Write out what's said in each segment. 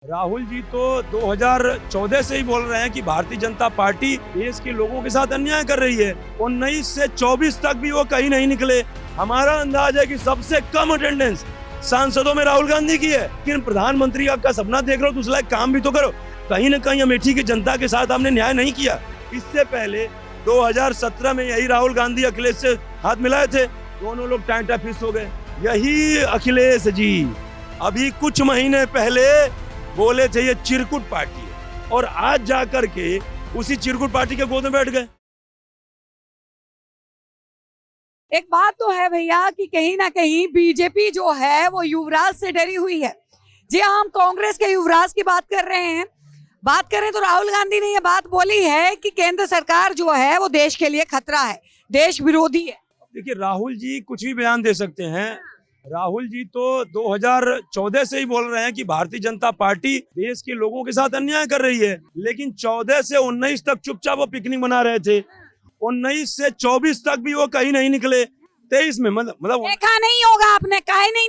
राहुल जी तो 2014 से ही बोल रहे हैं कि भारतीय जनता पार्टी देश के लोगों के साथ अन्याय कर रही है। 19 से 24 तक भी वो कहीं नहीं निकले। हमारा अंदाज है कि सबसे कम अटेंडेंस सांसदों में राहुल गांधी की है। लेकिन प्रधानमंत्री का सपना देख रहे हो तो उस लायक काम भी तो करो। कहीं न कहीं अमेठी की जनता के साथ आपने न्याय नहीं किया। इससे पहले 2017 में यही राहुल गांधी अखिलेश से हाथ मिलाए थे, दोनों लोग टाइटा फिस हो गए। यही अखिलेश जी अभी कुछ महीने पहले बोले थे ये चिरकुट पार्टी है, और आज जाकर के उसी चिरकुट पार्टी के गोद में बैठ गए। एक बात तो है भैया कि कहीं ना कहीं बीजेपी जो है वो युवराज से डरी हुई है। जी हम कांग्रेस के युवराज की बात कर रहे हैं। बात करें तो राहुल गांधी ने ये बात बोली है कि केंद्र सरकार जो है वो देश के लिए खतरा है, देश विरोधी है। देखिए, राहुल जी कुछ भी बयान दे सकते हैं। राहुल जी तो 2014 से ही बोल रहे हैं कि भारतीय जनता पार्टी देश के लोगों के साथ अन्याय कर रही है। लेकिन 14 से 19 तक चुपचाप वो पिकनिक मना रहे थे। 19 से 24 तक भी वो कहीं नहीं निकले। 23 में मतलब देखा नहीं होगा आपने, काहे नहीं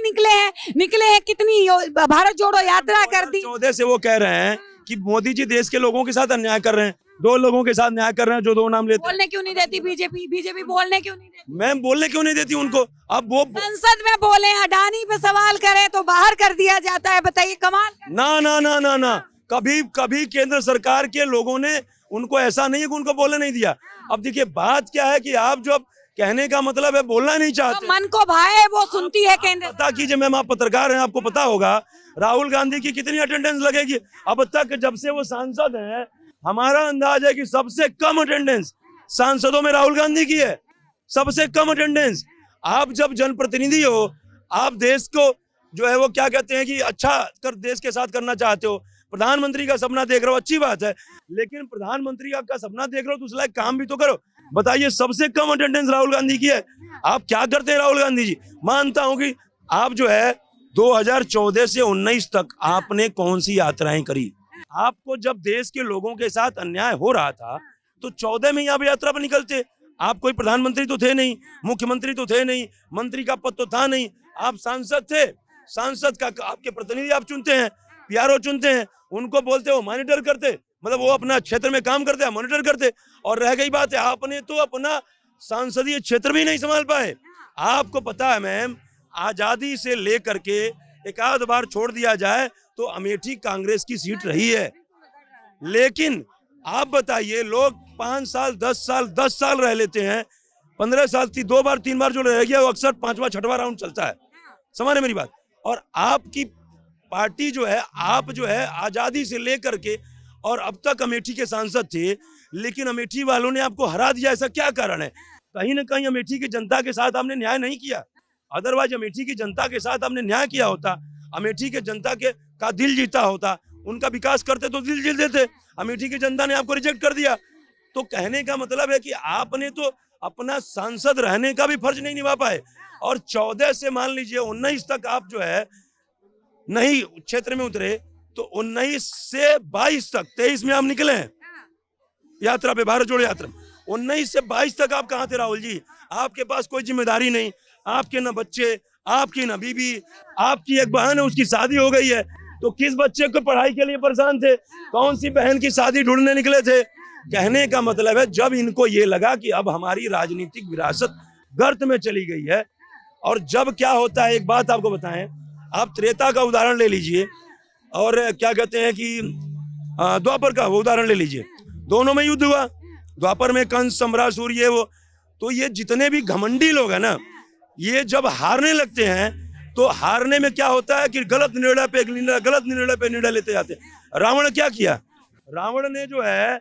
निकले हैं कितनी भारत जोड़ो यात्रा कर दी। 14 से वो कह रहे हैं कि मोदी जी देश के लोगों के साथ अन्याय कर रहे हैं। दो लोगों के साथ न्याय कर रहे हैं जो दो नाम लेते हैं। बोलने क्यों नहीं देती बीजेपी बोलने क्यों नहीं देती? मैं बोलने क्यों नहीं देती उनको? अब वो संसद में बोले, अडानी पे सवाल करें तो बाहर कर दिया जाता है। बताइए कमाल। ना ना ना ना ना, कभी केंद्र सरकार के लोगों ने उनको ऐसा नहीं है कि उनको बोलने नहीं दिया। अब देखिए बात क्या है कि आप जो अब कहने का मतलब है बोलना नहीं चाहते, मन को भाए वो सुनती है केंद्र। पता कीजिए मैम, आप पत्रकार हैं, आपको पता होगा राहुल गांधी की कितनी अटेंडेंस लगेगी। अब तक जब से वो सांसद हैं, हमारा अंदाज है कि सबसे कम अटेंडेंस सांसदों में राहुल गांधी की है। सबसे कम अटेंडेंस। आप जब जनप्रतिनिधि हो, आप देश को जो है वो क्या कहते हैं कि अच्छा कर देश के साथ करना चाहते हो, प्रधानमंत्री का सपना देख रहे हो, अच्छी बात है। लेकिन प्रधानमंत्री का सपना देख रहे हो तो उस लायक काम भी तो करो। बताइए, सबसे कम अटेंडेंस राहुल गांधी की है। आप क्या करते हैं राहुल गांधी जी? मानता हूं कि आप जो है 2014 से 19 तक आपने कौन सी यात्राएं करी। आपको जब देश के लोगों के साथ अन्याय हो रहा था तो 14 में आप यात्रा पर निकलते। आप कोई प्रधानमंत्री तो थे नहीं, मुख्यमंत्री तो थे नहीं, मंत्री का पद तो था नहीं, आप सांसद थे। सांसद का आपके प्रतिनिधि आप चुनते हैं, पीआरओ चुनते हैं, उनको बोलते हो मॉनिटर करते, मतलब वो अपना क्षेत्र में काम करते हैं, मॉनिटर करते। और रह गई बात है, आपने तो अपना सांसदीय क्षेत्र भी नहीं संभाल पाए। आपको पता है मैम, आजादी से लेकर के एक आध बार छोड़ दिया जाए तो अमेठी कांग्रेस की सीट रही है। लेकिन आप बताइए, लोग 5 साल 10 साल रह लेते हैं, 15 साल 2 बार 3 बार जो रह गया वो अक्सर 5वां 6वां राउंड चलता है। समझ रहे मेरी बात? और आपकी पार्टी जो है, आप जो है आजादी से लेकर के और अब तक अमेठी के सांसद थे, लेकिन अमेठी वालों ने आपको हरा दिया। ऐसा क्या कारण है? कहीं ना कहीं अमेठी की जनता के साथ आपने न्याय नहीं किया। अदरवाइज अमेठी की जनता के साथ आपने न्याय किया होता, अमेठी के जनता का दिल जीता होता, उनका विकास करते तो दिल जीत देते। अमेठी की जनता ने आपको रिजेक्ट कर दिया। तो कहने का मतलब है कि आपने तो अपना सांसद रहने का भी फर्ज नहीं निभा पाए। और 14 से मान लीजिए 19 तक आप जो है नहीं क्षेत्र में उतरे, तो 19 से 22 तक, 23 में आप निकले हैं यात्रा पे, भारत जोड़ो यात्रा। 19 से 22 तक आप कहाँ थे राहुल जी? आपके पास कोई जिम्मेदारी नहीं, आपके न बच्चे, आपकी न बीबी, आपकी एक बहन है उसकी शादी हो गई है, तो किस बच्चे को पढ़ाई के लिए परेशान थे? कौन सी बहन की शादी ढूंढने निकले थे? कहने का मतलब है, जब इनको ये लगा कि अब हमारी राजनीतिक विरासत गर्त में चली गई है, और जब क्या होता है, एक बात आपको बताएं, आप त्रेता का उदाहरण ले लीजिए और क्या कहते हैं कि द्वापर का उदाहरण ले लीजिए। दोनों में युद्ध हुआ, द्वापर में कंस, सम्राट, सूर्य, वो तो ये जितने भी घमंडी लोग हैं ना, ये जब हारने लगते हैं तो हारने में क्या होता है कि गलत निर्णय पे निर्णय लेते जाते हैं। रावण क्या किया? रावण ने जो है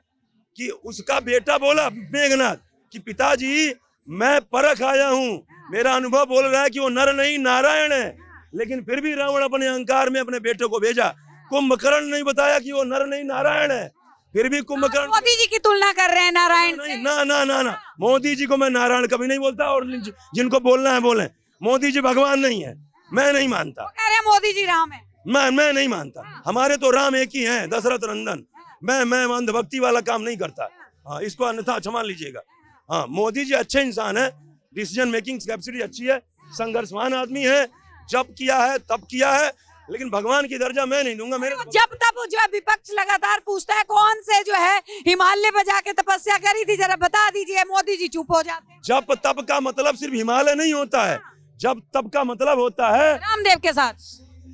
कि उसका बेटा बोला मेघनाथ कि पिताजी मैं परख आया हूँ, मेरा अनुभव बोल रहा है कि वो नर नहीं नारायण है। लेकिन फिर भी रावण अपने अहंकार में अपने बेटे को भेजा। कुंभकर्ण ने बताया कि वो नर नहीं नारायण है, फिर भी कुंभकर्ण। मोदी जी की तुलना कर रहे हैं नारायण नहीं, ना ना ना ना, मोदी जी को मैं नारायण कभी नहीं बोलता, और जिनको बोलना है बोले। मोदी जी भगवान नहीं है, मैं नहीं मानता। कह रहे हैं मोदी जी राम है। मैं नहीं मानता। हमारे तो राम एक ही हैं, दशरथ नंदन। मैं अंधभक्ति वाला काम नहीं करता। हाँ, इसको अन्यथा क्षमा लीजिएगा। हाँ, मोदी जी अच्छे इंसान है, डिसीजन मेकिंग कैपेसिटी अच्छी है, संघर्षवान आदमी है, जब किया है तब किया है, लेकिन भगवान की दर्जा मैं नहीं दूंगा। मेरे जब तब जो है विपक्ष लगातार पूछता है कौन से जो है हिमालय पे जाके तपस्या करी थी, जरा बता दीजिए, मोदी जी चुप हो जाते हैं। जब तब का मतलब सिर्फ हिमालय नहीं होता है, जब तब का मतलब होता है रामदेव के साथ।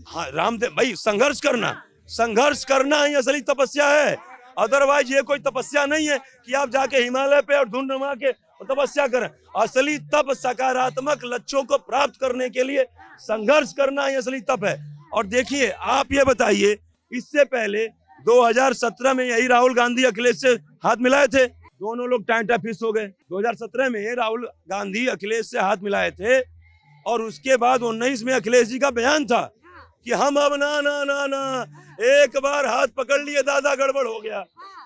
हाँ, रामदेव भाई, संघर्ष करना ही असली तपस्या है। अदरवाइज ये कोई तपस्या नहीं है कि आप जाके हिमालय पे और धुंध रमा के तपस्या करें। असली तप सकारात्मक लक्ष्यों को प्राप्त करने के लिए संघर्ष करना ही असली तप है। और देखिए, आप ये बताइए, इससे पहले 2017 में यही राहुल गांधी अखिलेश से हाथ मिलाए थे, दोनों लोग टाइटा फिश हो गए। 2017 में राहुल गांधी अखिलेश से हाथ मिलाए थे और उसके बाद 19 में अखिलेश जी का बयान था कि हम अब ना एक बार हाथ पकड़ लिए दादा गड़बड़ हो गया,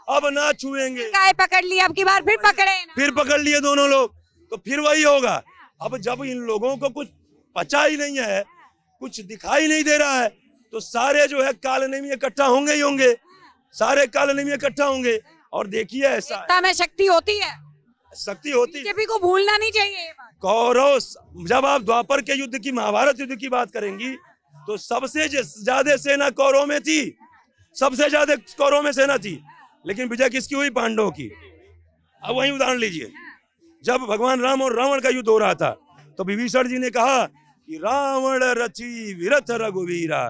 अब ना छुएंगे। काय पकड़ लिया, अब की बार फिर पकड़े ना। फिर पकड़ लिए दोनों लोग, तो फिर वही होगा। अब जब इन लोगों को कुछ पचा ही नहीं है, कुछ दिखाई नहीं दे रहा है, तो सारे जो है कालनेमी इकट्ठा होंगे ही होंगे, सारे कालनेमी इकट्ठा होंगे। और देखिए, ऐसा एकता में शक्ति होती है, शक्ति होती है। बीजेपी को भूलना नहीं चाहिए ये बात। कौरव, जब आप द्वापर के युद्ध की, महाभारत युद्ध की बात करेंगी, तो सबसे ज्यादा सेना कौरव में थी, सबसे ज्यादा कौरव में सेना थी, लेकिन विजय किसकी हुई? पांडवों की। अब वही उदाहरण लीजिए, जब भगवान राम और रावण का युद्ध हो रहा था, तो विभीषण जी ने कहा कि रावण रथी विरथ रघुवीरा,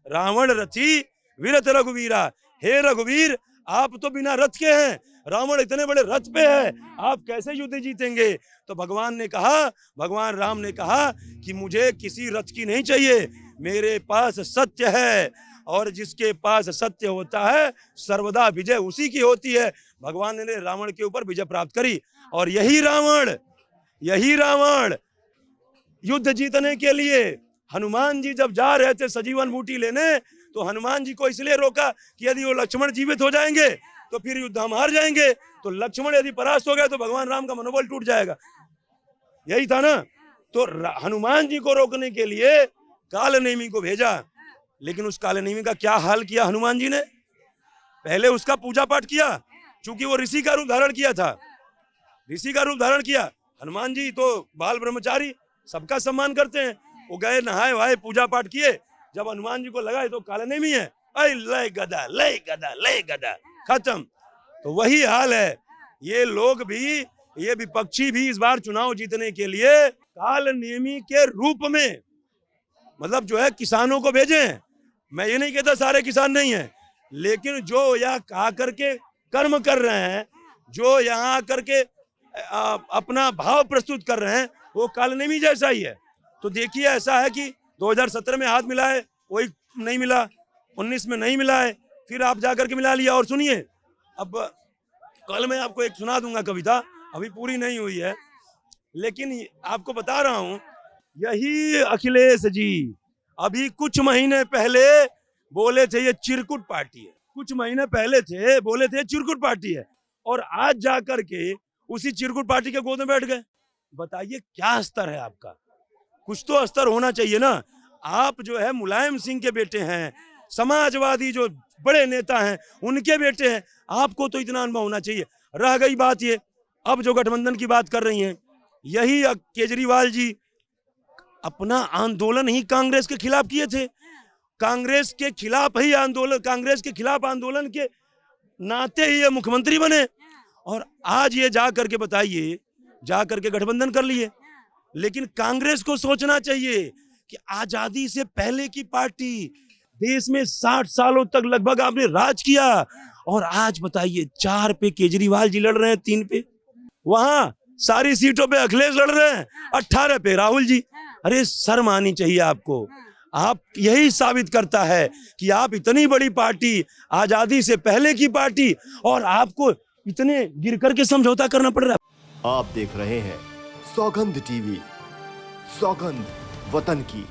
रावण रथी विरथ रघुवीरा, हे रघुवीर, आप तो बिना रथ के हैं, रावण इतने बड़े रथ पे है, आप कैसे युद्ध जीतेंगे? तो भगवान राम ने कहा कि मुझे किसी रथ की नहीं चाहिए, मेरे पास सत्य है, और जिसके पास सत्य होता है सर्वदा विजय उसी की होती है। भगवान ने रावण के ऊपर विजय प्राप्त करी, और यही रावण युद्ध जीतने के लिए हनुमान जी जब जा रहे थे सजीवन बूटी लेने, तो हनुमान जी को इसलिए रोका कि यदि वो लक्ष्मण जीवित हो जाएंगे तो फिर युद्ध हम हार जाएंगे, तो लक्ष्मण यदि परास्त हो गए तो भगवान राम का मनोबल टूट जाएगा। यही था ना। तो हनुमान जी को रोकने के लिए कालनेमी को भेजा, लेकिन उस कालनेमी का क्या हाल किया हनुमान जी ने? पहले उसका पूजा पाठ किया, चूंकि वो ऋषि का रूप धारण किया था, ऋषि का रूप धारण किया। हनुमान जी तो बाल ब्रह्मचारी, सबका सम्मान करते हैं। वो गए, नहाए वहाए, पूजा पाठ किए। जब हनुमान जी को लगा तो कालनेमी है, लय गदा लय गदा लय गदा, खत्म। तो वही हाल है। ये लोग भी, ये विपक्षी भी इस बार चुनाव जीतने के लिए कालनेमी के रूप में, मतलब जो है किसानों को भेजे। मैं ये नहीं कहता सारे किसान नहीं है, लेकिन जो यहाँ आकर के कर्म कर रहे हैं, जो यहाँ आकर के अपना भाव प्रस्तुत कर रहे हैं, वो कालनेमी जैसा ही है। तो देखिए, ऐसा है कि 2017 में हाथ मिला है, कोई नहीं मिला, 19 में नहीं मिला है, फिर आप जाकर के मिला लिया। और सुनिए, अब कल मैं आपको एक सुना दूंगा कविता, अभी पूरी नहीं हुई है, लेकिन आपको बता रहा हूं, यही अखिलेश जी अभी कुछ महीने पहले बोले थे ये चिरकुट पार्टी है, कुछ महीने पहले थे बोले थे चिरकुट पार्टी है, और आज जाकर के उसी चिरकुट पार्टी के गोद में बैठ गए। बताइए क्या स्तर है आपका? कुछ तो स्तर होना चाहिए ना। आप जो है मुलायम सिंह के बेटे हैं, समाजवादी जो बड़े नेता हैं उनके बेटे हैं, आपको तो इतना अनुभव होना चाहिए। रह गई बात ये, अब जो गठबंधन की बात कर रही हैं, यही केजरीवाल जी अपना आंदोलन ही कांग्रेस के खिलाफ किए थे, कांग्रेस के खिलाफ ही आंदोलन, कांग्रेस के खिलाफ आंदोलन के नाते ही ये मुख्यमंत्री बने, और आज ये जा करके बताइए, जा करके गठबंधन कर लिए। लेकिन कांग्रेस को सोचना चाहिए कि आजादी से पहले की पार्टी, देश में 60 सालों तक लगभग आपने राज किया, और आज बताइए 4 पे केजरीवाल जी लड़ रहे हैं, 3 पे वहां सारी सीटों पे अखिलेश लड़ रहे हैं, 18 पे राहुल जी। अरे शर्म आनी चाहिए आपको। आप, यही साबित करता है कि आप इतनी बड़ी पार्टी, आजादी से पहले की पार्टी, और आपको इतने गिर करके समझौता करना पड़ रहा है। आप देख रहे हैं सौगंध टीवी, सौगंध वतन की।